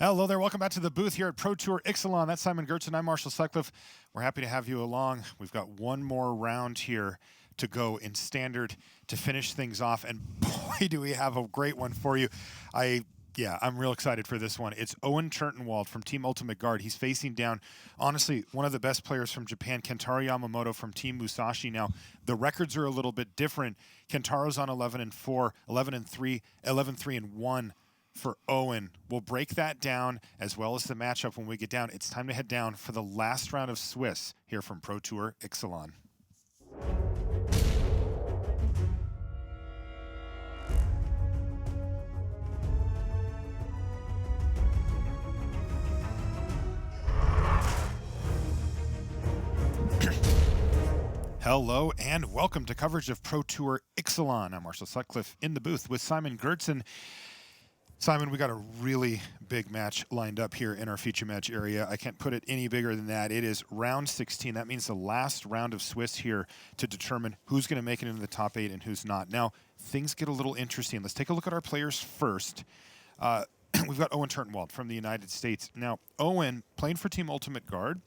Hello there, welcome back to the booth here at Pro Tour Ixalan. That's Simon Gertz and I'm Marshall Sutcliffe. We're happy to have you along. We've got one more round here to go in standard to finish things off, and boy, do we have a great one for you. I'm real excited for this one. It's Owen Turtenwald from Team Ultimate Guard. He's facing down, honestly, one of the best players from Japan, Kentaro Yamamoto from Team Musashi. Now, the records are a little bit different. Kentaro's on 11-4, 11-3, 11-3-1 for Owen. We'll break that down as well as the matchup when we get down. It's time to head down for the last round of Swiss here from Pro Tour Ixalan. Hello and welcome to coverage of Pro Tour Ixalan. I'm Marshall Sutcliffe in the booth with Simon Gertz. Simon, we got a really big match lined up here in our feature match area. I can't put it any bigger than that. It is round 16. That means the last round of Swiss here to determine who's going to make it into the top 8 and who's not. Now, things get a little interesting. Let's take a look at our players first. We've got Owen Turtenwald from the United States. Now, Owen, playing for Team Ultimate Guard,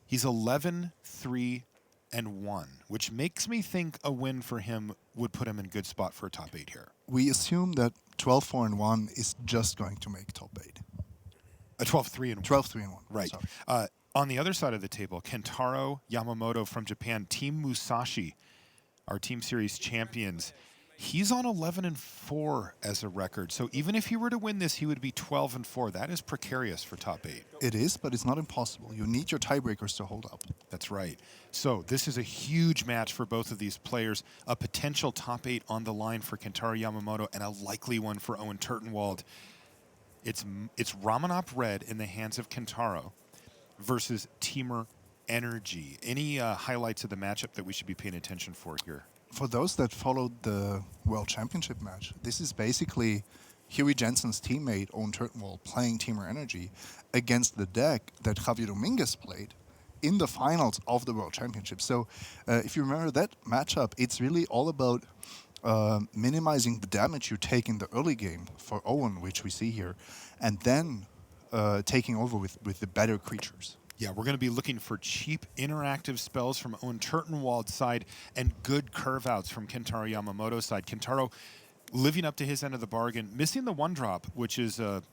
he's 11-3-1, which makes me think a win for him would put him in good spot for a top 8 here. We assume that 12-4-1 is just going to make top 8. A 12-3-1. 12-3-1. Right. On the other side of the table, Kentaro Yamamoto from Japan, Team Musashi, our Team Series champions. He's on 11-4 as a record. So even if he were to win this, he would be 12-4. That is precarious for top 8. It is, but it's not impossible. You need your tiebreakers to hold up. That's right. So this is a huge match for both of these players. A potential top 8 on the line for Kentaro Yamamoto and a likely one for Owen Turtenwald. It's Ramanop Red in the hands of Kentaro versus Teamer Energy. Any highlights of the matchup that we should be paying attention for here? For those that followed the World Championship match, this is basically Huey Jensen's teammate, Owen Turtenwald, playing Teamer Energy against the deck that Javier Dominguez played in the finals of the World Championship. So if you remember that matchup, it's really all about minimizing the damage you take in the early game for Owen, which we see here, and then taking over with the better creatures. Yeah, we're going to be looking for cheap interactive spells from Owen Turtenwald's side and good curve-outs from Kentaro Yamamoto's side. Kentaro living up to his end of the bargain, missing the 1-drop, which is, it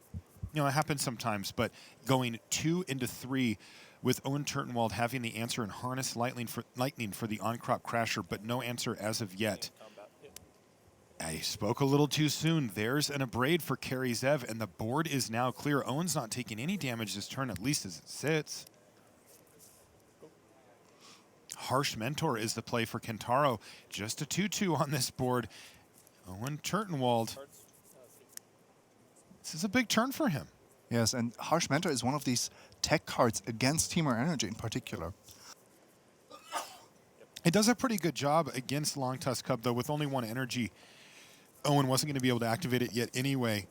happens sometimes, but going 2 into 3 with Owen Turtenwald having the answer in Harness Lightning for the on-crop Crasher, but no answer as of yet. I spoke a little too soon. There's an Abrade for Carry Zev, and the board is now clear. Owen's not taking any damage this turn, at least as it sits. Harsh Mentor is the play for Kentaro. Just a 2-2 on this board. Owen Turtenwald. This is a big turn for him. Yes, and Harsh Mentor is one of these tech cards against Teamer Energy in particular. It does a pretty good job against Long Tusk Cub, though, with only 1 energy. Owen wasn't going to be able to activate it yet anyway.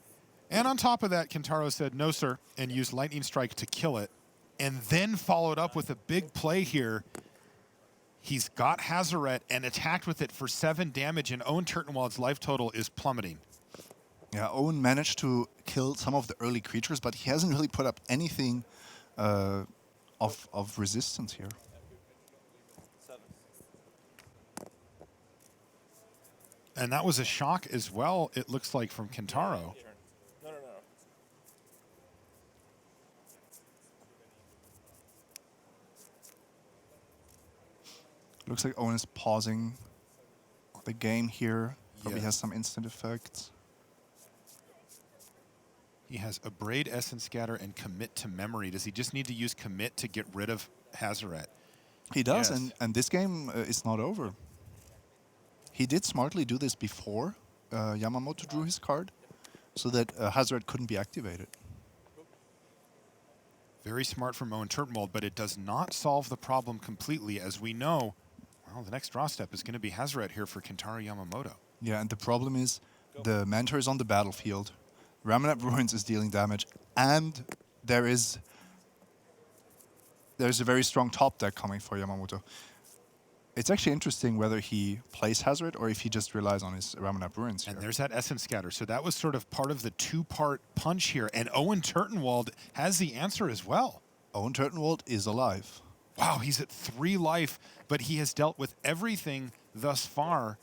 And on top of that, Kentaro said, no, sir, and used Lightning Strike to kill it. And then followed up with a big play here. He's got Hazoret and attacked with it for 7 damage, and Owen Turtenwald's life total is plummeting. Yeah, Owen managed to kill some of the early creatures, but he hasn't really put up anything of resistance here. And that was a shock as well, it looks like, from Kentaro. Looks like Owen is pausing the game here. Probably has some instant effects. He has Abrade, Essence Scatter, and Commit to Memory. Does he just need to use Commit to get rid of Hazoret? He does, yes. and this game is not over. He did smartly do this before Yamamoto drew his card, so that Hazoret couldn't be activated. Very smart from Owen Turtenwald, but it does not solve the problem completely, as we know. Well, the next draw step is going to be Hazoret here for Kentaro Yamamoto. Yeah, and the problem is the Mentor is on the battlefield, Ramanap Ruins is dealing damage, and there's a very strong top deck coming for Yamamoto. It's actually interesting whether he plays Hazard or if he just relies on his Ramanap Ruins here. And there's that Essence Scatter. So that was sort of part of the two-part punch here. And Owen Turtenwald has the answer as well. Owen Turtenwald is alive. Wow, he's at 3 life, but he has dealt with everything thus far.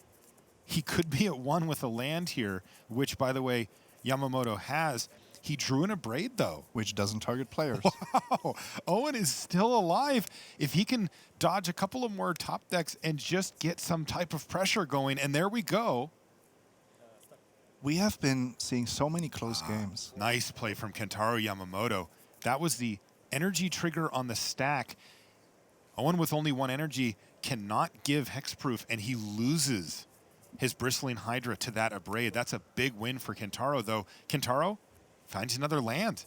He could be at 1 with a land here, which, by the way, Yamamoto has. He drew in a Braid, though. Which doesn't target players. Wow, Owen is still alive. If he can dodge a couple of more top decks and just get some type of pressure going, and there we go. We have been seeing so many close games. Nice play from Kentaro Yamamoto. That was the energy trigger on the stack. Owen with only 1 energy cannot give hexproof, and he loses his Bristling Hydra to that Abrade. That's a big win for Kentaro, though. Kentaro finds another land.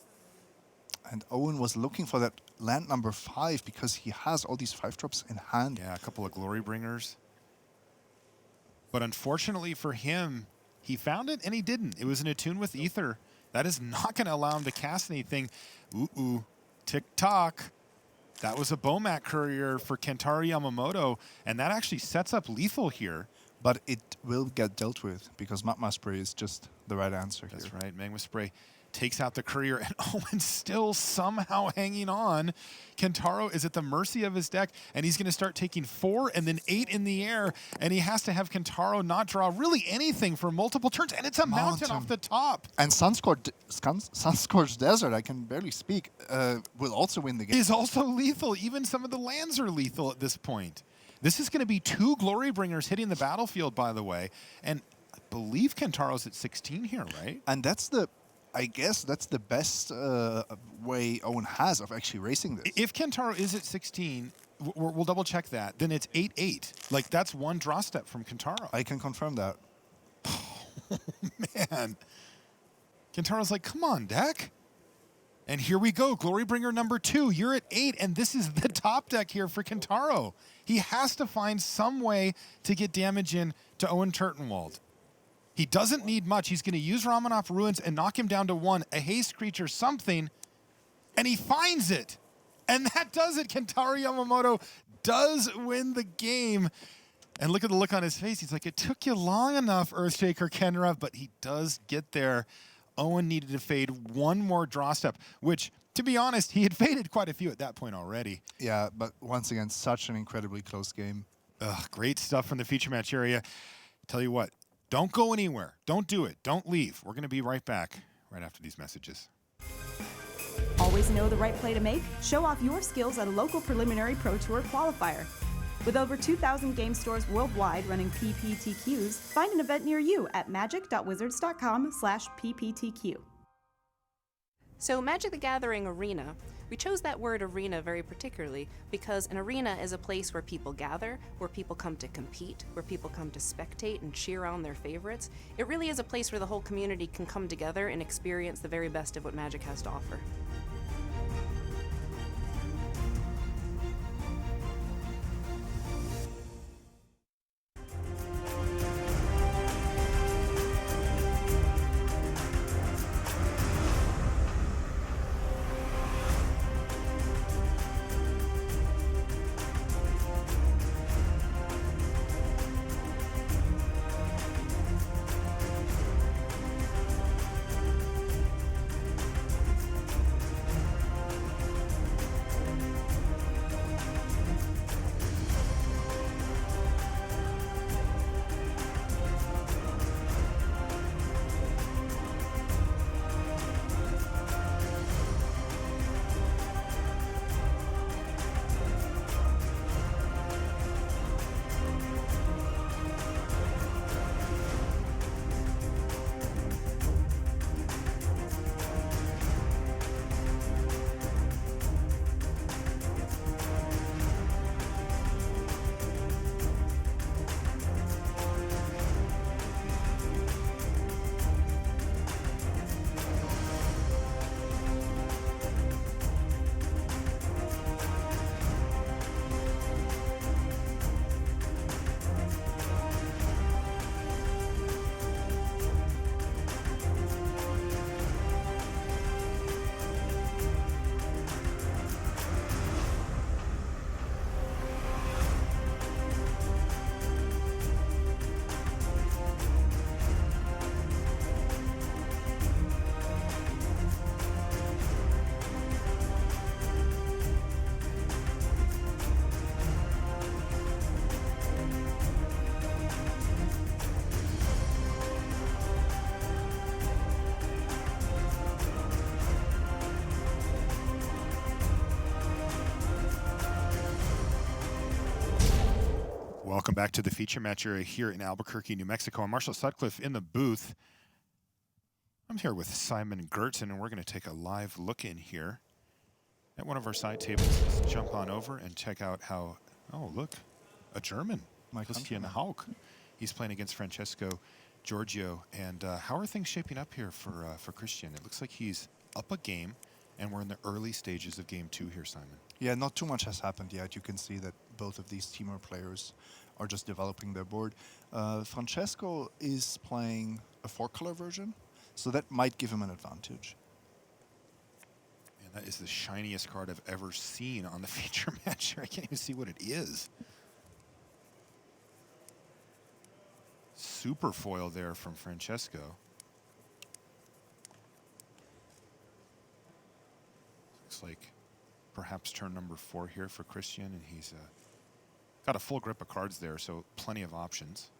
And Owen was looking for that land number 5 because he has all these 5-drops in hand. Yeah, a couple of Glory Bringers. But unfortunately for him, he found it and he didn't. It was an attune with Ether. That is not going to allow him to cast anything. Ooh, tick-tock. That was a Bomat Courier for Kentaro Yamamoto, and that actually sets up lethal here. But it will get dealt with because Magma Spray is just the right answer here. That's right. Magma Spray takes out the Courier, and Owen's still somehow hanging on. Kentaro is at the mercy of his deck, and he's going to start taking 4 and then 8 in the air, and he has to have Kentaro not draw really anything for multiple turns, and it's a mountain off the top. And Sunscorched Desert, I can barely speak, will also win the game. Is also lethal. Even some of the lands are lethal at this point. This is going to be 2 Glory Bringers hitting the battlefield, by the way, and I believe Kentaro's at 16 here, right? And that's the... I guess that's the best way Owen has of actually racing this. If Kentaro is at 16, we'll double check that, then it's 8-8. Like, that's 1 draw step from Kentaro. I can confirm that. Oh, man. Kentaro's like, come on, deck. And here we go, Glorybringer number 2. You're at 8, and this is the top deck here for Kentaro. He has to find some way to get damage in to Owen Turtenwald. He doesn't need much. He's going to use Ramanov Ruins and knock him down to 1, a haste creature, something, and he finds it. And that does it. Kentaro Yamamoto does win the game. And look at the look on his face. He's like, it took you long enough, Earthshaker Kenra, but he does get there. Owen needed to fade 1 more draw step, which, to be honest, he had faded quite a few at that point already. Yeah, but once again, such an incredibly close game. Great stuff from the feature match area. Tell you what, don't go anywhere. Don't do it. Don't leave. We're going to be right back right after these messages. Always know the right play to make? Show off your skills at a local preliminary Pro Tour qualifier. With over 2,000 game stores worldwide running PPTQs, find an event near you at magic.wizards.com/PPTQ. So Magic the Gathering Arena, we chose that word arena very particularly because an arena is a place where people gather, where people come to compete, where people come to spectate and cheer on their favorites. It really is a place where the whole community can come together and experience the very best of what Magic has to offer. Welcome back to the feature match area here in Albuquerque, New Mexico. I'm Marshall Sutcliffe in the booth. I'm here with Simon Gertzen, and we're going to take a live look in here at one of our side tables. Let's jump on over and check out how, oh, look, a German, Christian Haug. He's playing against Francesco Giorgio. And how are things shaping up here for Christian? It looks like he's up a game, and we're in the early stages of game 2 here, Simon. Yeah, not too much has happened yet. You can see that both of these teamer players are just developing their board. Francesco is playing a 4-color version, so that might give him an advantage. And that is the shiniest card I've ever seen on the feature match. I can't even see what it is. Super foil there from Francesco. Looks like perhaps turn number 4 here for Christian, and he's got a full grip of cards there, so plenty of options.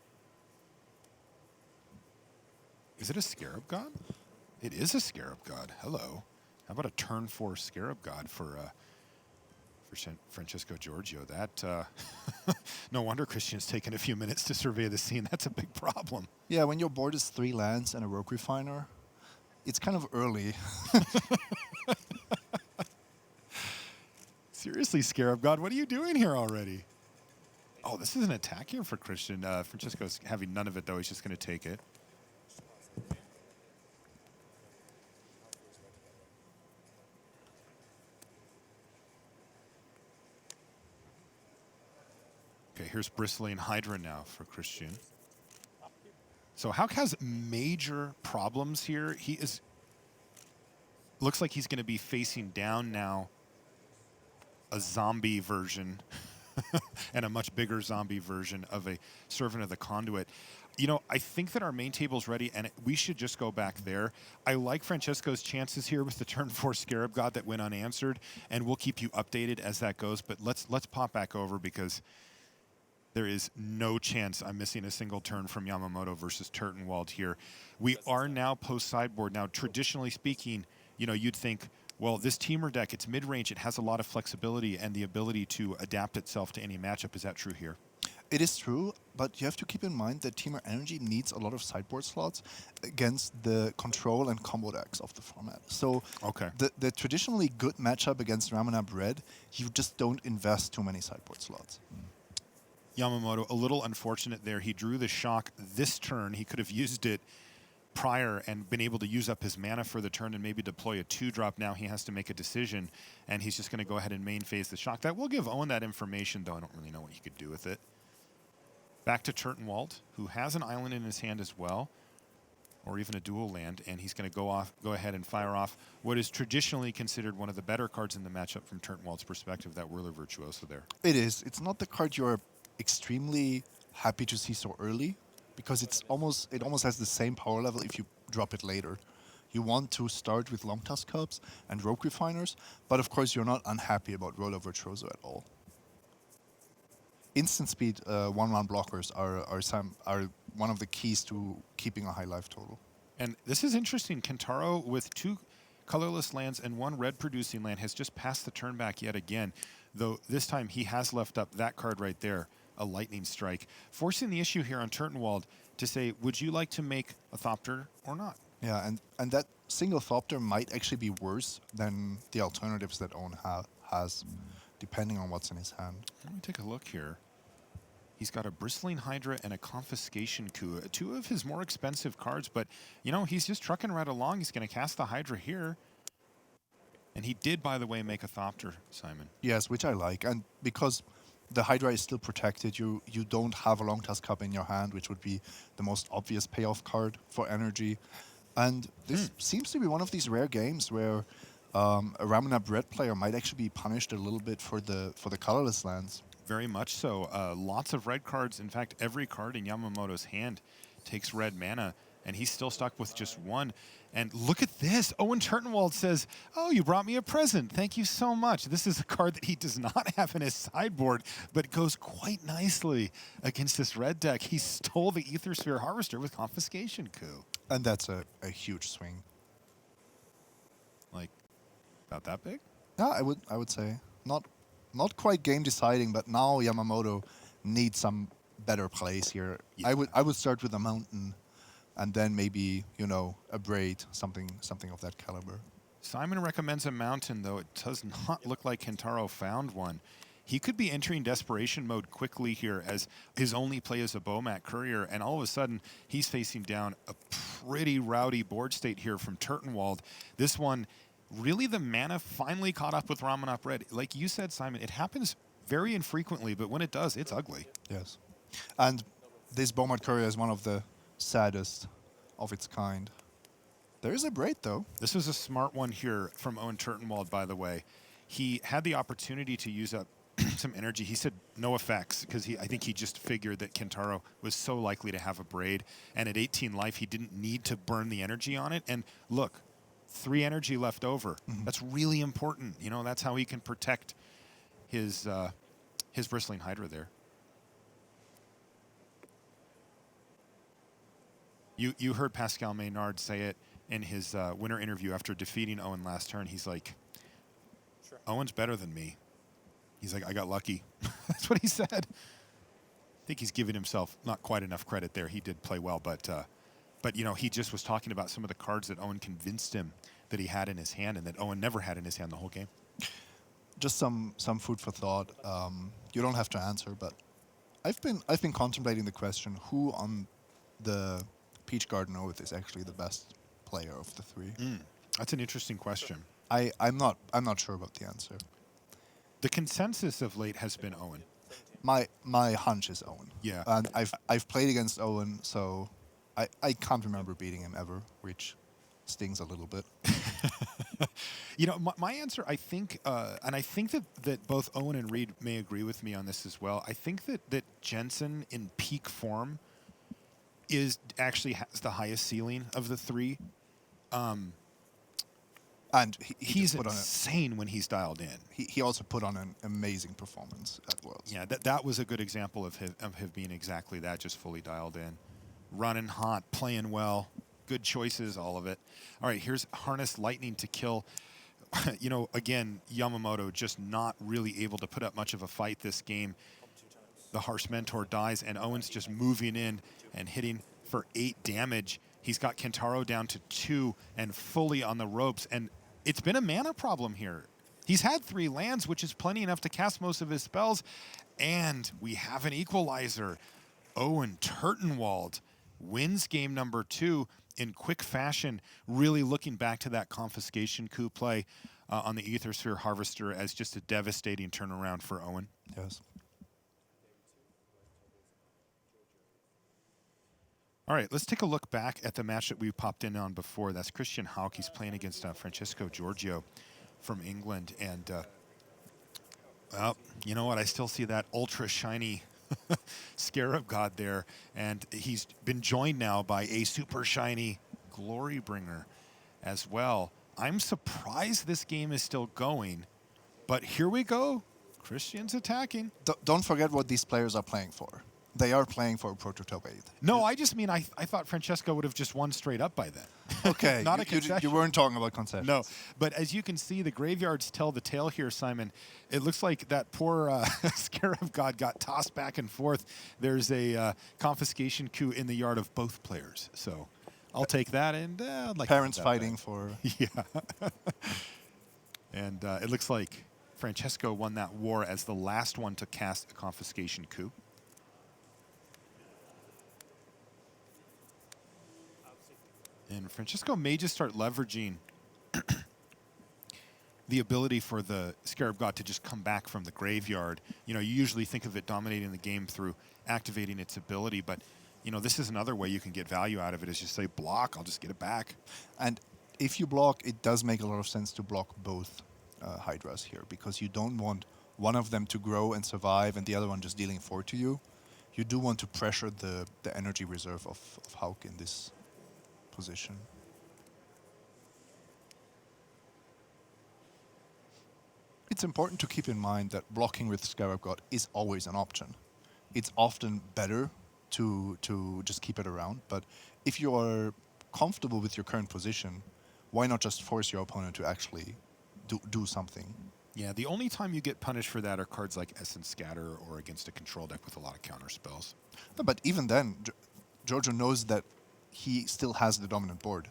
Is it a Scarab God? It is a Scarab God. Hello. How about a turn 4 Scarab God for Francesco Giorgio? That no wonder Christian's taken a few minutes to survey the scene. That's a big problem. Yeah, when your board is 3 lands and a Rogue Refiner, it's kind of early. Seriously, Scarab God, what are you doing here already? Oh, this is an attack here for Christian. Francesco's having none of it, though. He's just going to take it. Okay, here's Bristling Hydra now for Christian. So Hauk has major problems here. He is... Looks like he's going to be facing down now a zombie version and a much bigger zombie version of a Servant of the Conduit. You know, I think that our main table's ready, and we should just go back there. I like Francesco's chances here with the turn 4 Scarab God that went unanswered, and we'll keep you updated as that goes. But let's pop back over, because there is no chance I'm missing a single turn from Yamamoto versus Turtenwald here. We are now post-sideboard. Now, traditionally speaking, you know, you'd think, well, this teamer deck, it's mid-range, it has a lot of flexibility and the ability to adapt itself to any matchup. Is that true here? It is true, but you have to keep in mind that Teamer Energy needs a lot of sideboard slots against the control and combo decks of the format. So okay, the traditionally good matchup against Ramanab Red, you just don't invest too many sideboard slots. Yamamoto, a little unfortunate there. He drew the shock this turn. He could have used it prior and been able to use up his mana for the turn and maybe deploy a 2-drop. Now he has to make a decision, and he's just going to go ahead and main phase the shock. That will give Owen that information, though I don't really know what he could do with it. Back to Turtenwald, who has an island in his hand as well, or even a dual land, and he's going to go ahead and fire off what is traditionally considered one of the better cards in the matchup from Turtenwald's perspective, that Whirler Virtuoso there. It is. It's not the card you're extremely happy to see so early, because it almost has the same power level if you drop it later. You want to start with Long Tusk Cubs and Rogue Refiners, but of course you're not unhappy about Whirler Virtuoso at all. Instant speed 1-1 blockers are one of the keys to keeping a high life total. And this is interesting. Kentaro, with 2 colorless lands and 1 red producing land, has just passed the turn back yet again, though this time he has left up that card right there, a lightning strike, forcing the issue here on Turtenwald to say, would you like to make a Thopter or not? Yeah, and that single Thopter might actually be worse than the alternatives that Owen has, depending on what's in his hand. Let me take a look here. He's got a Bristling Hydra and a Confiscation Coup, 2 of his more expensive cards, but, you know, he's just trucking right along. He's going to cast the Hydra here. And he did, by the way, make a Thopter, Simon. Yes, which I like. And because the Hydra is still protected, you don't have a Long Tusk Cup in your hand, which would be the most obvious payoff card for energy. And this seems to be one of these rare games where a Ramanab Red player might actually be punished a little bit for the colorless lands. Very much so. Lots of red cards. In fact, every card in Yamamoto's hand takes red mana, and he's still stuck with just 1. And look at this. Owen Turtenwald says, oh, you brought me a present. Thank you so much. This is a card that he does not have in his sideboard, but goes quite nicely against this red deck. He stole the Aethersphere Harvester with Confiscation Coup. And that's a huge swing. Like, about that big? Yeah, I would say. Not quite game deciding, but now Yamamoto needs some better plays here. Yeah. I would start with a mountain, and then maybe a braid, something of that caliber. Simon recommends a mountain, though it does not look like Kentaro found one. He could be entering desperation mode quickly here as his only play is a Bomat Courier, and all of a sudden he's facing down a pretty rowdy board state here from Turtenwald. This one, really the mana finally caught up with Ramanop Red. Like you said, Simon, it happens very infrequently, but when it does, it's ugly. Yes. And this Bomat Courier is one of the saddest of its kind. There is a braid, though. This was a smart one here from Owen Turtenwald, by the way. He had the opportunity to use up some energy. He said no effects because I think he just figured that Kentaro was so likely to have a braid. And at 18 life, he didn't need to burn the energy on it. And look, 3 energy left over. That's really important. That's how he can protect his Bristling Hydra there. You heard Pascal Maynard say it in his winter interview after defeating Owen last turn. He's like, sure. Owen's better than me. He's like, I got lucky. That's what he said. I think he's giving himself not quite enough credit there. He did play well, but he just was talking about some of the cards that Owen convinced him that he had in his hand and that Owen never had in his hand the whole game. Just some food for thought. You don't have to answer, but I've been contemplating the question: who on the Peach Garden Oath is actually the best player of the 3? That's an interesting question. I'm not sure about the answer. The consensus of late has been Owen. My hunch is Owen. Yeah. And I've played against Owen, so I can't remember beating him ever, which stings a little bit. My answer, I think, and I think that both Owen and Reed may agree with me on this as well. I think that Jensen in peak form actually has the highest ceiling of the 3. And he's insane when he's dialed in. He also put on an amazing performance at Worlds. Yeah, that was a good example of him being exactly that, just fully dialed in. Running hot, playing well, good choices, all of it. All right, here's Harness Lightning to kill. Again, Yamamoto just not really able to put up much of a fight this game. The Harsh Mentor dies, and Owen's just moving in and hitting for 8 damage. He's got Kentaro down to 2 and fully on the ropes, and it's been a mana problem here. He's had 3 lands, which is plenty enough to cast most of his spells, and we have an equalizer. Owen Turtenwald wins game number 2 in quick fashion, really looking back to that confiscation coup play on the Aethersphere Harvester as just a devastating turnaround for Owen. Yes. All right, let's take a look back at the match that we popped in on before. That's Christian Hauck. He's playing against Francesco Giorgio from England. And, well, you know what? I still see that ultra shiny Scarab God there. And he's been joined now by a super shiny Glorybringer as well. I'm surprised this game is still going. But here we go. Christian's attacking. Don't forget what these players are playing for. They are playing for a Prototype 8. No, I just mean I thought Francesco would have just won straight up by then. Okay, Not a concession. you weren't talking about concessions. No, but as you can see, the graveyards tell the tale here, Simon. It looks like that poor Scarab God got tossed back and forth. There's a confiscation coup in the yard of both players. So I'll take that. And I'd like parents to fighting for... Yeah. And it looks like Francesco won that war as the last one to cast a confiscation coup. And Francesco may just start leveraging the ability for the Scarab God to just come back from the graveyard. You usually think of it dominating the game through activating its ability, but, this is another way you can get value out of it is just say, block, I'll just get it back. And if you block, it does make a lot of sense to block both Hydras here, because you don't want one of them to grow and survive and the other one just dealing 4 to you. You do want to pressure the energy reserve of Hauck in this position. It's important to keep in mind that blocking with Scarab God is always an option. It's often better to just keep it around, but if you are comfortable with your current position, why not just force your opponent to actually do something? Yeah, the only time you get punished for that are cards like Essence Scatter or against a control deck with a lot of counter spells. No, but even then, Giorgio knows that he still has the dominant board.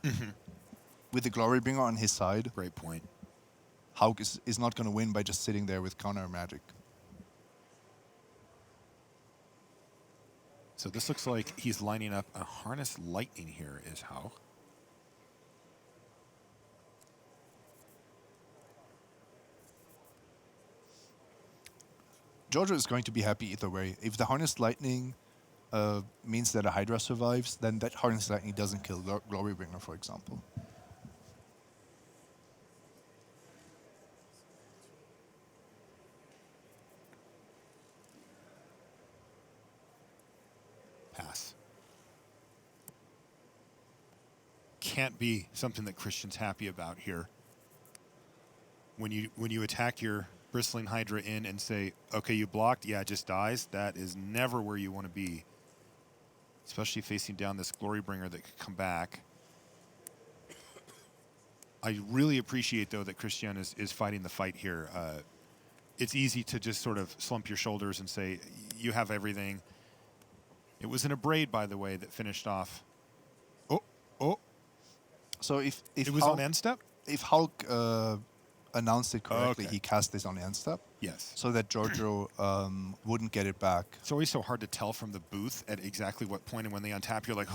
With the Glorybringer on his side, Great point. Hauk is not going to win by just sitting there with counter magic. So this looks like he's lining up a Harness Lightning here, is how. Giorgio is going to be happy either way. If the Harness Lightning means that a Hydra survives, then that Harness Lightning doesn't kill Glorybringer, for example. Pass. Can't be something that Christian's happy about here. When you attack your Bristling Hydra in and say, okay, you blocked, yeah, it just dies, that is never where you want to be. Especially facing down this Glorybringer that could come back. I really appreciate, though, that Christian is fighting the fight here. It's easy to just sort of slump your shoulders and say, you have everything. It was an Abrade, by the way, that finished off. Oh. So if It was on end step? If Hauk announced it correctly, Okay. he cast this on end step, Yes. so that Giorgio wouldn't get it back. It's always so hard to tell from the booth at exactly what point, and when they untap, you're like,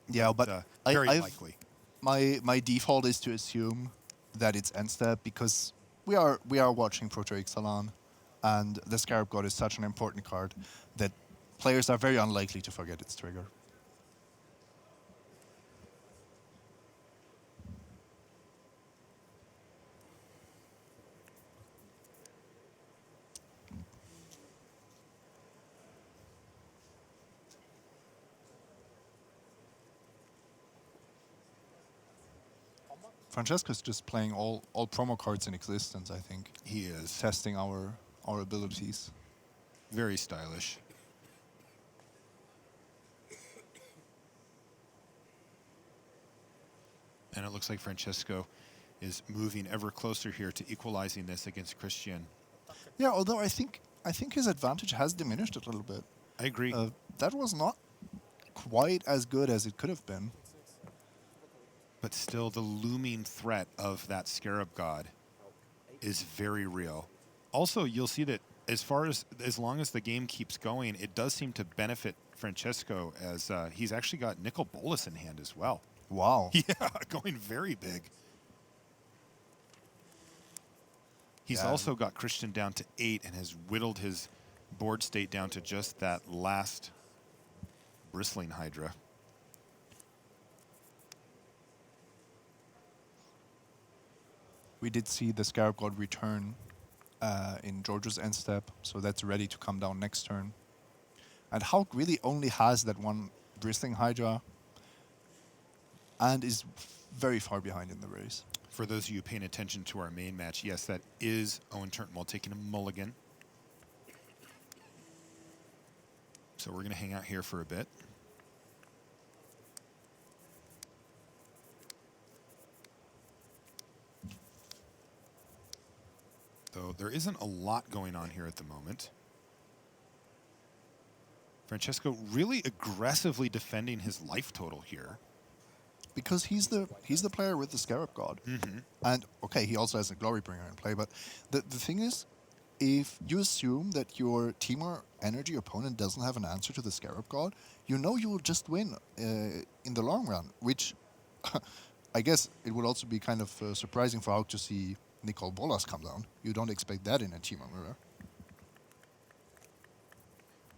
Yeah, but very I've- likely. My default is to assume that it's end step because we are watching Proto Ixalan, and the Scarab God is such an important card that players are very unlikely to forget its trigger. Francesco's just playing all promo cards in existence, I think. He is Testing our abilities. very stylish. And it looks like Francesco is moving ever closer here to equalizing this against Christian. Yeah, although I think his advantage has diminished a little bit. I agree. That was not quite as good as it could have been. But still, the looming threat of that Scarab God is very real. Also, you'll see that as long as the game keeps going, it does seem to benefit Francesco as he's actually got Nicol Bolas in hand as well. Wow. Yeah, going very big. He's Yeah. also got Christian down to 8 and has whittled his board state down to just that last Bristling Hydra. We did see the Scarab God return in Giorgio's end step, so that's ready to come down next turn. And Hauk really only has that one Bristling Hydra and is very far behind in the race. For those of you paying attention to our main match, yes, that is Owen Turtenwald taking a mulligan. So we're going to hang out here for a bit. Though there isn't a lot going on here at the moment. Francesco really aggressively defending his life total here. Because he's the player with the Scarab God. And, okay, he also has a Glorybringer in play, but the thing is, if you assume that your team or energy opponent doesn't have an answer to the Scarab God, you know you will just win in the long run, which I guess it would also be kind of surprising for Hauk to see Nicol Bolas come down. You don't expect that in a team mirror.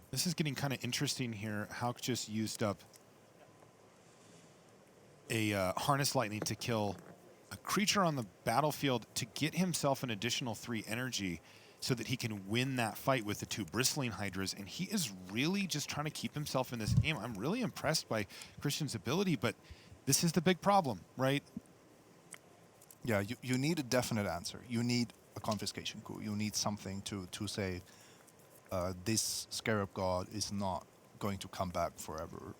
This is getting kind of interesting here. Hauk just used up a Harness Lightning to kill a creature on the battlefield to get himself an additional 3 energy so that he can win that fight with the 2 Bristling Hydras. And he is really just trying to keep himself in this game. I'm really impressed by Christian's ability, but this is the big problem, right? Yeah, you need a definite answer. You need a confiscation coup. You need something to say this Scarab God is not going to come back forever.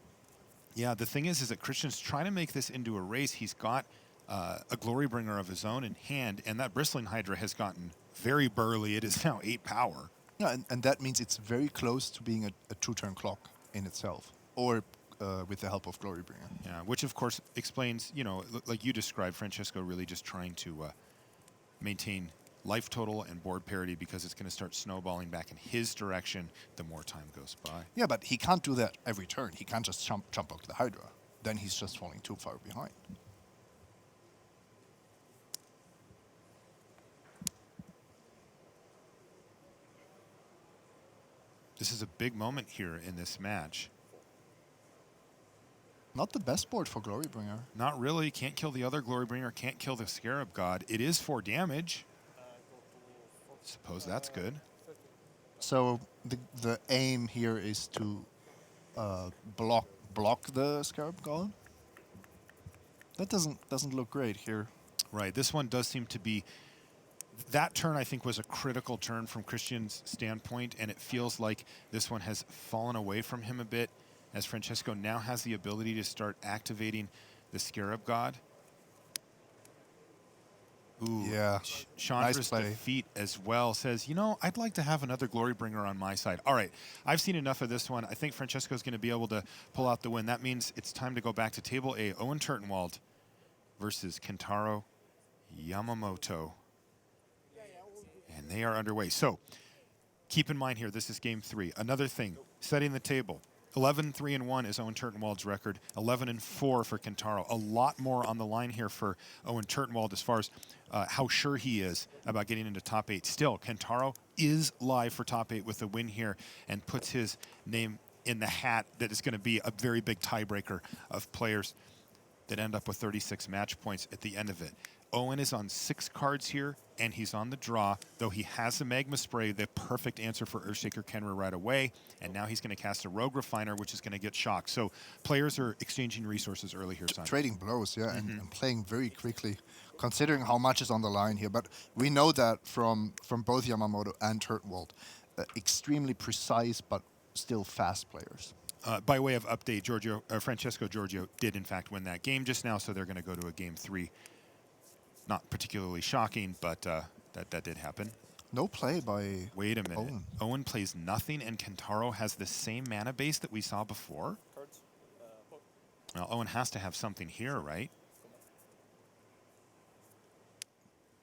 Yeah, the thing is that Christian's trying to make this into a race. He's got a Glorybringer of his own in hand, and that Bristling Hydra has gotten very burly. It is now 8 power. Yeah, and that means it's very close to being a 2-turn clock in itself, or with the help of Glorybringer. Yeah, which of course explains, like you described, Francesco really just trying to maintain life total and board parity, because it's going to start snowballing back in his direction the more time goes by. Yeah, but he can't do that every turn. He can't just jump off the Hydra. Then he's just falling too far behind. This is a big moment here in this match. Not the best board for Glorybringer. Not really. Can't kill the other Glorybringer. Can't kill the Scarab God. It is 4 damage. Suppose that's good. So the aim here is to block the Scarab God. That doesn't look great here. Right. This one does seem to be... That turn, I think, was a critical turn from Christian's standpoint, and it feels like this one has fallen away from him a bit, as Francesco now has the ability to start activating the Scarab God. Ooh, yeah. Chandra's Nice play. defeat as well says, I'd like to have another Glorybringer on my side. All right, I've seen enough of this one. I think Francesco's going to be able to pull out the win. That means it's time to go back to Table A. Owen Turtenwald versus Kentaro Yamamoto. And they are underway. So keep in mind here, this is game 3. Another thing, setting the table. 11-3-1 is Owen Turtenwald's record. 11-4 for Kentaro. A lot more on the line here for Owen Turtenwald as far as how sure he is about getting into top 8. Still, Kentaro is live for top 8 with a win here and puts his name in the hat that is going to be a very big tiebreaker of players that end up with 36 match points at the end of it. Owen is on 6 cards here, and he's on the draw, though he has a Magma Spray, the perfect answer for Earthshaker Kenra right away, and now he's going to cast a Rogue Refiner, which is going to get shocked. So players are exchanging resources early here, Simon. Trading blows, yeah, and playing very quickly, considering how much is on the line here. But we know that from both Yamamoto and Turtenwald, extremely precise but still fast players. By way of update, Francesco Giorgio did, in fact, win that game just now, so they're going to go to a game 3. Not particularly shocking, but that did happen. No play by Wait a minute. Owen. Owen plays nothing, and Kentaro has the same mana base that we saw before? Well, Owen has to have something here, right?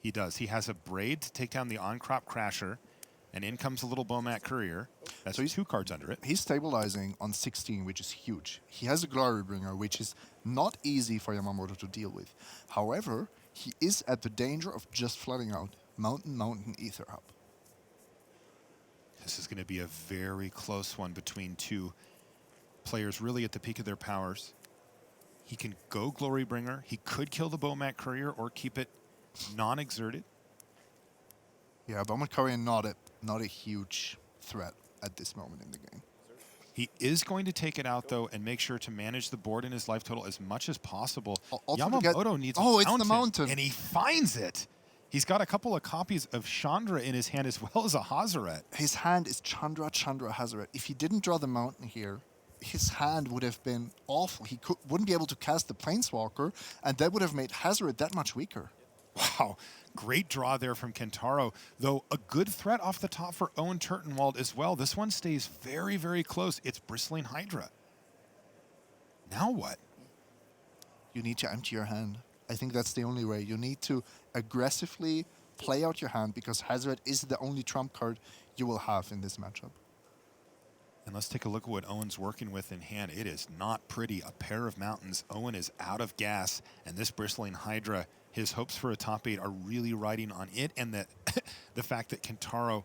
He does. He has a Braid to take down the On-Crop Crasher, and in comes a little Bomat Courier. That's So 2 cards under it. He's stabilizing on 16, which is huge. He has a Glorybringer, which is not easy for Yamamoto to deal with. However, he is at the danger of just flooding out Mountain, Ether Hub. This is going to be a very close one between 2 players really at the peak of their powers. He can go Glorybringer. He could kill the Bomat Courier or keep it non-exerted. Yeah, Bomat Courier not a huge threat at this moment in the game. He is going to take it out, though, and make sure to manage the board and his life total as much as possible. Also Yamamoto needs it's the mountain. And he finds it. He's got a couple of copies of Chandra in his hand as well as a Hazaret. His hand is Chandra, Hazaret. If he didn't draw the mountain here, his hand would have been awful. He wouldn't be able to cast the Planeswalker, and that would have made Hazaret that much weaker. Wow, great draw there from Kentaro, though a good threat off the top for Owen Turtenwald as well. This one stays very, very close. It's Bristling Hydra. Now what? You need to empty your hand. I think that's the only way. You need to aggressively play out your hand, because Hazaret is the only trump card you will have in this matchup. And let's take a look at what Owen's working with in hand. It is not pretty. A pair of mountains. Owen is out of gas, and this Bristling Hydra, his hopes for a top 8 are really riding on it, and the fact that Kentaro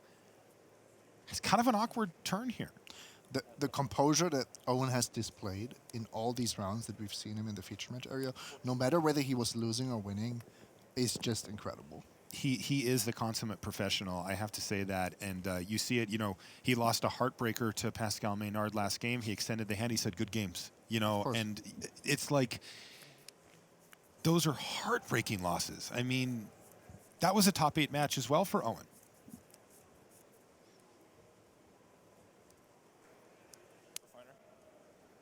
has kind of an awkward turn here. The composure that Owen has displayed in all these rounds that we've seen him in the feature match area, no matter whether he was losing or winning, is just incredible. He is the consummate professional, I have to say that. And you see it, he lost a heartbreaker to Pascal Maynard last game. He extended the hand. He said, good games, and it's like, those are heartbreaking losses. I mean, that was a top 8 match as well for Owen.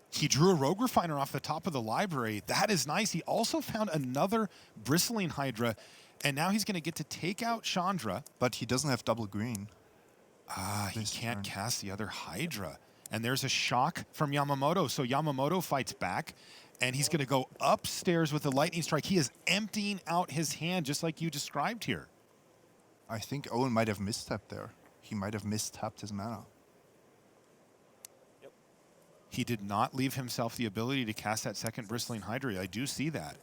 He drew a Rogue Refiner off the top of the library. That is nice. He also found another Bristling Hydra. And now he's going to get to take out Chandra. But he doesn't have double green. He This can't turn. cast the other Hydra. And there's a shock from Yamamoto. So Yamamoto fights back. And he's going to go upstairs with the lightning strike. He is emptying out his hand just like you described here. I think Owen might have mistapped there. He might have mistapped his mana. He did not leave himself the ability to cast that second Bristling Hydra. I do see that.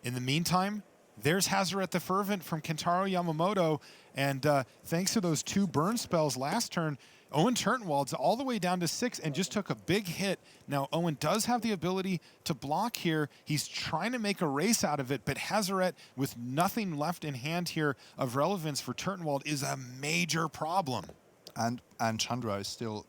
In the meantime, there's Hazoret the Fervent from Kentaro Yamamoto. And thanks to those 2 burn spells last turn, Owen Turtenwald's all the way down to 6 and just took a big hit. Now, Owen does have the ability to block here. He's trying to make a race out of it, but Hazoret, with nothing left in hand here of relevance for Turtenwald, is a major problem. And Chandra is still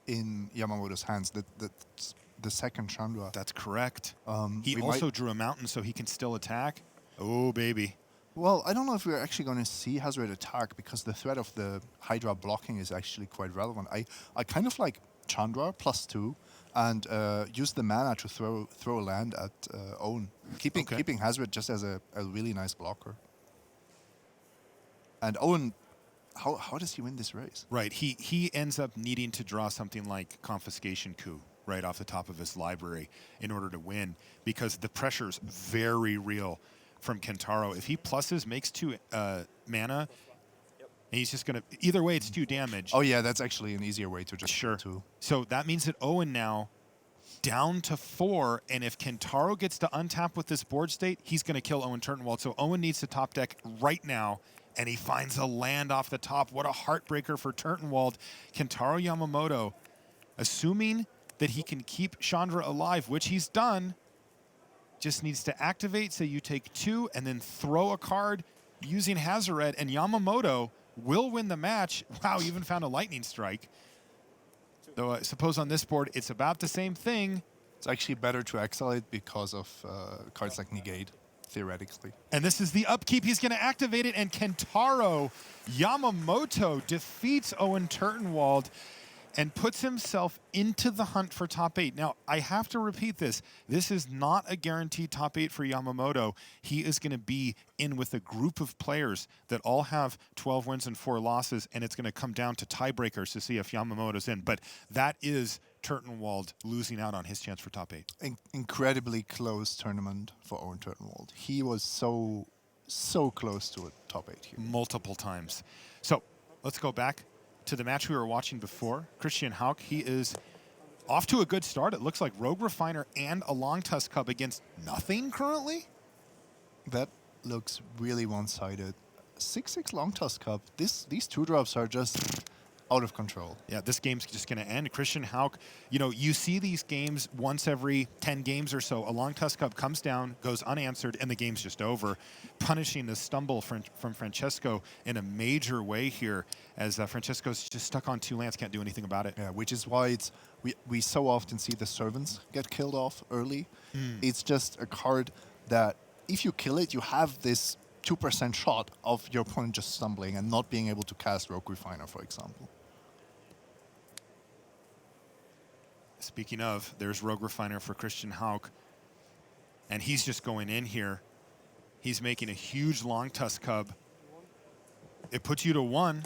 in Yamamoto's hands. The second Chandra. That's correct. He we also might- drew a mountain, so he can still attack. Oh, baby. Well, I don't know if we're actually going to see Hazoret attack because the threat of the Hydra blocking is actually quite relevant. I kind of like Chandra +2 and use the mana to throw a land at Owen, keeping Hazoret just as a really nice blocker. And Owen, how does he win this race? Right. He ends up needing to draw something like Confiscation Coup right off the top of his library in order to win because the pressure's very real from Kentaro. If he pluses, makes 2 mana, and he's just going to... Either way, it's 2 damage. Oh, yeah, that's actually an easier way to just Sure. kill 2. So that means that Owen now down to 4, and if Kentaro gets to untap with this board state, he's going to kill Owen Turtenwald. So Owen needs to top deck right now, and he finds a land off the top. What a heartbreaker for Turtenwald. Kentaro Yamamoto, assuming that he can keep Chandra alive, which he's done, just needs to activate, so you take 2, and then throw a card using Hazoret, and Yamamoto will win the match. Wow, even found a lightning strike. Though I suppose on this board, it's about the same thing. It's actually better to exile it because of cards like Negate, theoretically. And this is the upkeep. He's going to activate it, and Kentaro Yamamoto defeats Owen Turtenwald and puts himself into the hunt for top 8. Now, I have to repeat this. This is not a guaranteed top 8 for Yamamoto. He is going to be in with a group of players that all have 12 wins and 4 losses, and it's going to come down to tiebreakers to see if Yamamoto's in. But that is Turtenwald losing out on his chance for top 8. Incredibly close tournament for Owen Turtenwald. He was so close to a top 8 here. Multiple times. So let's go back to the match we were watching before. Christian Hauck, he is off to a good start. It looks like Rogue Refiner and a Long Tusk Cub against nothing currently. That looks really one-sided. 6/6 Long Tusk Cup. These 2-drops are just out of control. Yeah, this game's just going to end. Christian Hauck, you know, you see these games once every 10 games or so. A Long Tusk Cub comes down, goes unanswered, and the game's just over, punishing the stumble from Francesco in a major way here, as Francesco's just stuck on 2 lands, can't do anything about it. Yeah, which is why we so often see the servants get killed off early. It's just a card that if you kill it, you have this 2% shot of your opponent just stumbling and not being able to cast Rogue Refiner, for example. Speaking of, there's Rogue Refiner for Christian Hauck, and he's just going in here. He's making a huge Long Tusk Cub. It puts you to 1,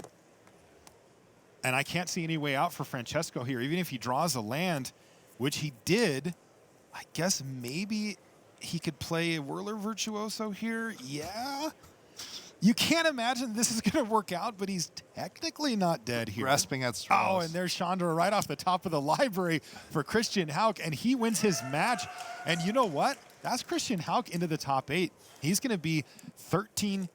and I can't see any way out for Francesco here. Even if he draws a land, which he did, I guess maybe he could play a Whirler Virtuoso here. Yeah. You can't imagine this is going to work out, but he's technically not dead here. Grasping at straws. Oh, and there's Chandra right off the top of the library for Christian Hauck, and he wins his match. And you know what? That's Christian Hauck into the top 8. He's going to be 13.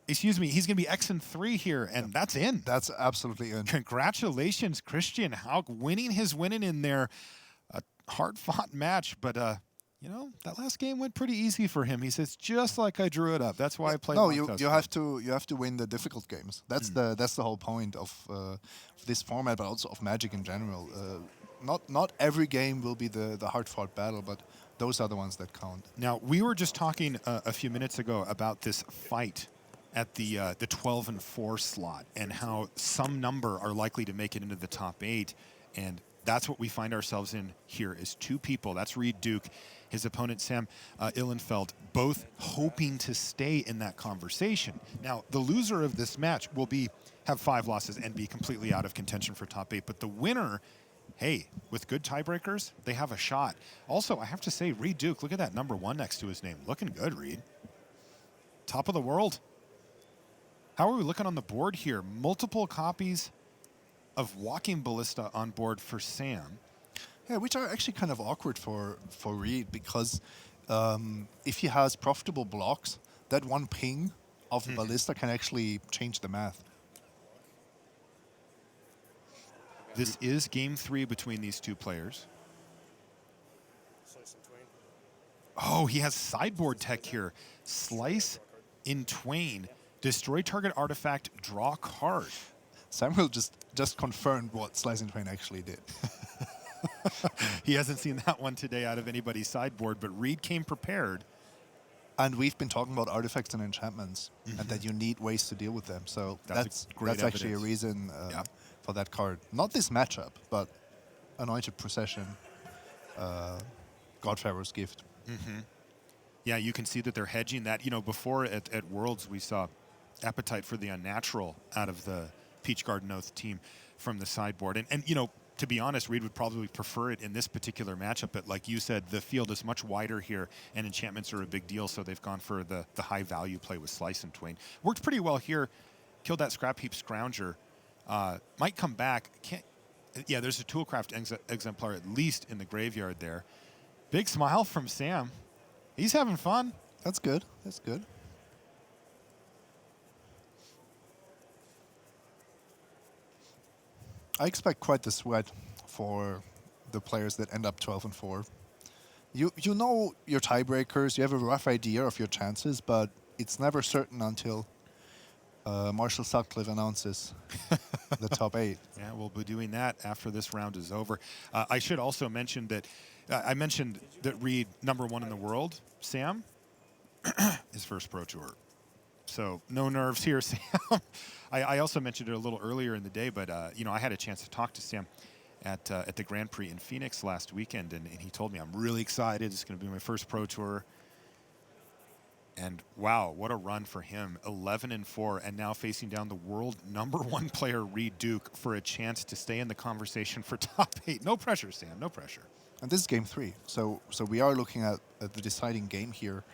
Excuse me. He's going to be X and 3 here, and that's in. That's absolutely in. Congratulations, Christian Hauck, winning in there. A hard-fought match, but you know, that last game went pretty easy for him. He says, just like I drew it up. That's why I played. No, Long you Tusk. have to win the difficult games. That's the whole point of this format, but also of Magic in general. Not every game will be the hard-fought battle, but those are the ones that count. Now, we were just talking a few minutes ago about this fight at the 12 and 4 slot and how some number are likely to make it into the top 8. And that's what we find ourselves in here is two people. That's Reed Duke, his opponent Sam Ilynfell, both hoping to stay in that conversation. Now, the loser of this match will have 5 losses and be completely out of contention for top 8. But the winner, hey, with good tiebreakers, they have a shot. Also, I have to say, Reed Duke, look at that number 1 next to his name. Looking good, Reed. Top of the world. How are we looking on the board here? Multiple copies of Walking Ballista on board for Sam. Yeah, which are actually kind of awkward for Reed because if he has profitable blocks, that one ping of the Ballista can actually change the math. This is game 3 between these two players. Oh, he has sideboard tech here. Slice in twain. Destroy target artifact, draw card. Samuel just confirmed what Slice in Twain actually did. He hasn't seen that one today out of anybody's sideboard, but Reed came prepared. And we've been talking about artifacts and enchantments, and that you need ways to deal with them. So that's actually a reason for that card. Not this matchup, but Anointed Procession, Godfarer's Gift. Yeah, you can see that they're hedging that. You know, before at Worlds, we saw Appetite for the Unnatural out of the Peach Garden Oath team from the sideboard. And you know, to be honest, Reed would probably prefer it in this particular matchup. But like you said, the field is much wider here, and enchantments are a big deal, so they've gone for the high value play with Slice and Twain. Worked pretty well here. Killed that Scrap Heap Scrounger. Might come back. Yeah, there's a Toolcraft Exemplar at least in the graveyard there. Big smile from Sam. He's having fun. That's good. That's good. I expect quite the sweat for the players that end up 12-4. You know your tiebreakers. You have a rough idea of your chances, but it's never certain until Marshall Sutcliffe announces the top 8. Yeah, we'll be doing that after this round is over. I should also mention that I mentioned that Reed, number 1 in the world, Sam, his first Pro Tour. So no nerves here, Sam. I also mentioned it a little earlier in the day, but you know, I had a chance to talk to Sam at the Grand Prix in Phoenix last weekend, and he told me, I'm really excited. It's going to be my first Pro Tour. And wow, what a run for him. 11-4, and now facing down the world number 1 player, Reed Duke, for a chance to stay in the conversation for top 8. No pressure, Sam, no pressure. And this is game 3, so we are looking at the deciding game here.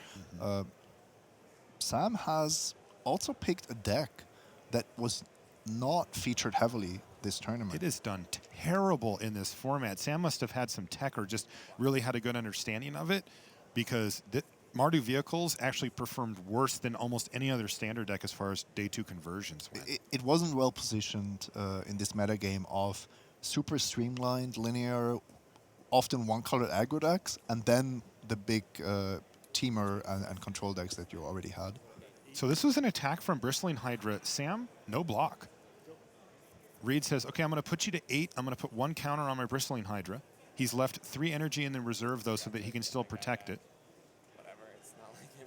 Sam has also picked a deck that was not featured heavily this tournament. It has done terrible in this format. Sam must have had some tech or just really had a good understanding of it, because Mardu Vehicles actually performed worse than almost any other standard deck as far as day 2 conversions went. It wasn't well positioned in this metagame of super streamlined, linear, often one-colored aggro decks, and then the big teamer and control decks that you already had. So this was an attack from Bristling Hydra. Sam, no block. Reed says, okay, I'm going to put you to 8. I'm going to put 1 counter on my Bristling Hydra. He's left 3 energy in the reserve, though, so that he can still protect it. Whatever, it's not like it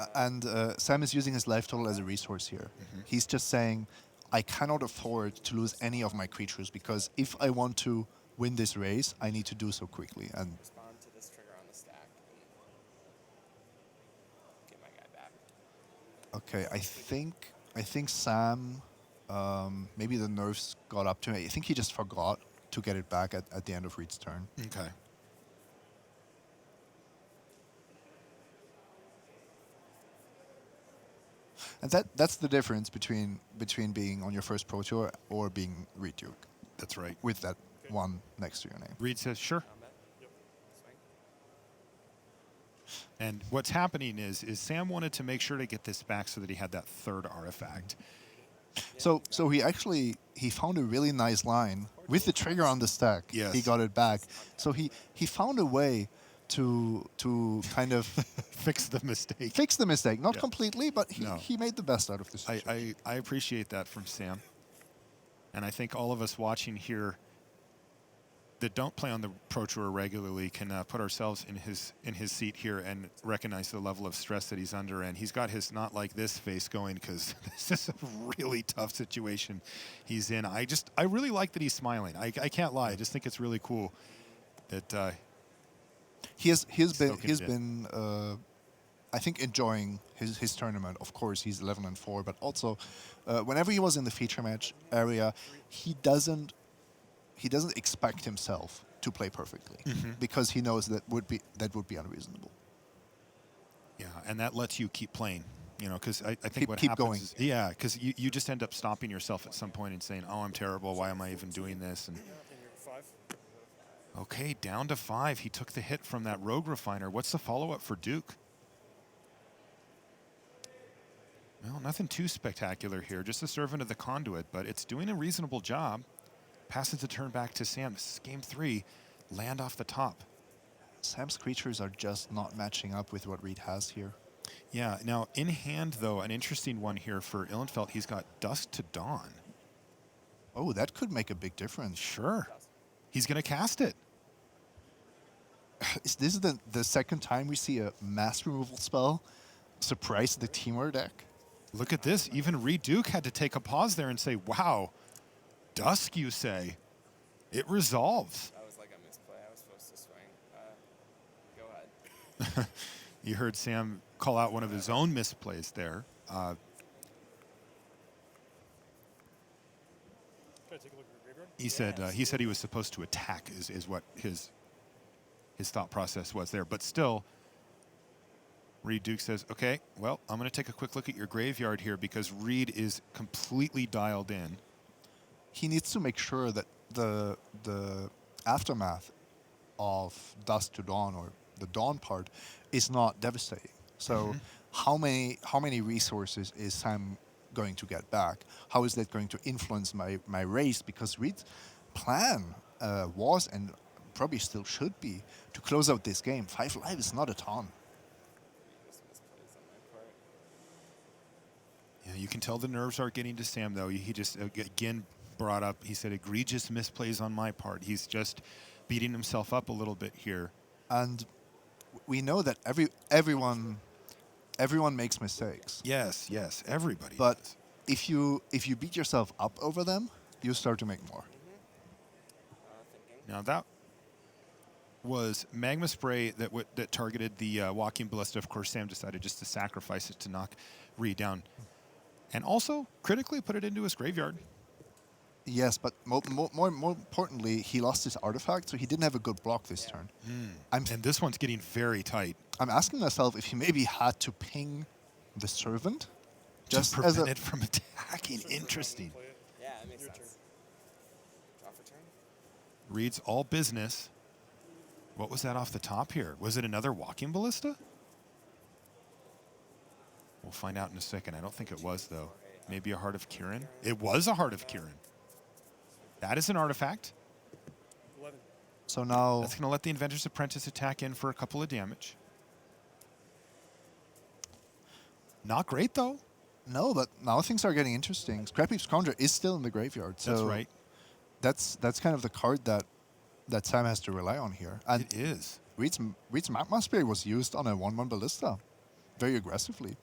mattered. And Sam is using his life total as a resource here. He's just saying, I cannot afford to lose any of my creatures, because if I want to win this race, I need to do so quickly. And Respond to this trigger on the stack and get my guy back. okay, I think Sam, maybe the nerves got up to him. I think he just forgot to get it back at the end of Reed's turn. Okay. And that's the difference between being on your first Pro Tour or being Reed Duke, That's right. with that 1 next to your name. Reed says, sure. Combat? Yep. Swing. And what's happening is Sam wanted to make sure to get this back so that he had that 3rd artifact. So he found a really nice line with the trigger on the stack. Yes. He got it back. So he found a way to kind of Fix the mistake. fix the mistake. Not Yeah. completely, but No. he made the best out of the situation. I appreciate that from Sam. And I think all of us watching here that don't play on the Pro Tour regularly can put ourselves in his seat here and recognize the level of stress that he's under. And he's got his not like this face going because this is a really tough situation he's in. I really like that he's smiling. I can't lie. I just think it's really cool that He's been I think enjoying his tournament. Of course, he's 11-4, but also whenever he was in the feature match area, he doesn't expect himself to play perfectly because he knows that would be unreasonable. Yeah, and that lets you keep playing, you know, because I think what keep happens going. is, yeah, because you just end up stopping yourself at some point and saying, oh, I'm terrible, why am I even doing this? And okay, down to 5. He took the hit from that Rogue Refiner. What's the follow-up for Duke? Well, nothing too spectacular here, just a servant of the conduit, but it's doing a reasonable job. Passes the turn back to Sam. This is game 3. Land off the top. Sam's creatures are just not matching up with what Reed has here. Yeah, now in hand, though, an interesting one here for Ilynfell. He's got Dusk to Dawn. Oh, that could make a big difference. Sure. He's going to cast it. Is this the second time we see a mass removal spell surprise the Teamer deck? Look at this. Even Reed Duke had to take a pause there and say, wow, Dusk, you say? It resolves. That was like a misplay. I was supposed to swing. Go ahead. You heard Sam call out one of his own misplays there. He said he was supposed to attack is what his thought process was there. But still, Reed Duke says, okay, well, I'm going to take a quick look at your graveyard here because Reed is completely dialed in. He needs to make sure that the aftermath of Dusk to Dawn, or the Dawn part, is not devastating. So how many resources is Sam going to get back? How is that going to influence my race? Because Reed's plan was, and probably still should be, to close out this game. 5 life is not a ton. Yeah, you can tell the nerves are getting to Sam, though. He just, again, brought up, he said, egregious misplays on my part. He's just beating himself up a little bit here. And we know that everyone makes mistakes. Yes, everybody But does. if you beat yourself up over them, you start to make more. Now that was Magma Spray that targeted the Walking Ballista. Of course, Sam decided just to sacrifice it to knock Reed down. And also, critically, put it into his graveyard. Yes, but more importantly, he lost his artifact, so he didn't have a good block this turn. And this one's getting very tight. I'm asking myself if he maybe had to ping the Servant Just just as prevent a it from attacking. Interesting. Yeah, it makes sense. Draw for turn. Reed's all business. What was that off the top here? Was it another Walking Ballista? We'll find out in a second. I don't think it was, though. Maybe a Heart of Kirin? It was a Heart of Kirin. That is an artifact. so now That's going to let the Inventor's Apprentice attack in for a couple of damage. Not great, though. no, but now things are getting interesting. Scrappy Scoundrel is still in the graveyard, so That's right. That's kind of the card that Sam has to rely on here. And It is. Reed's Magma Spray was used on a 1/1 Ballista very aggressively.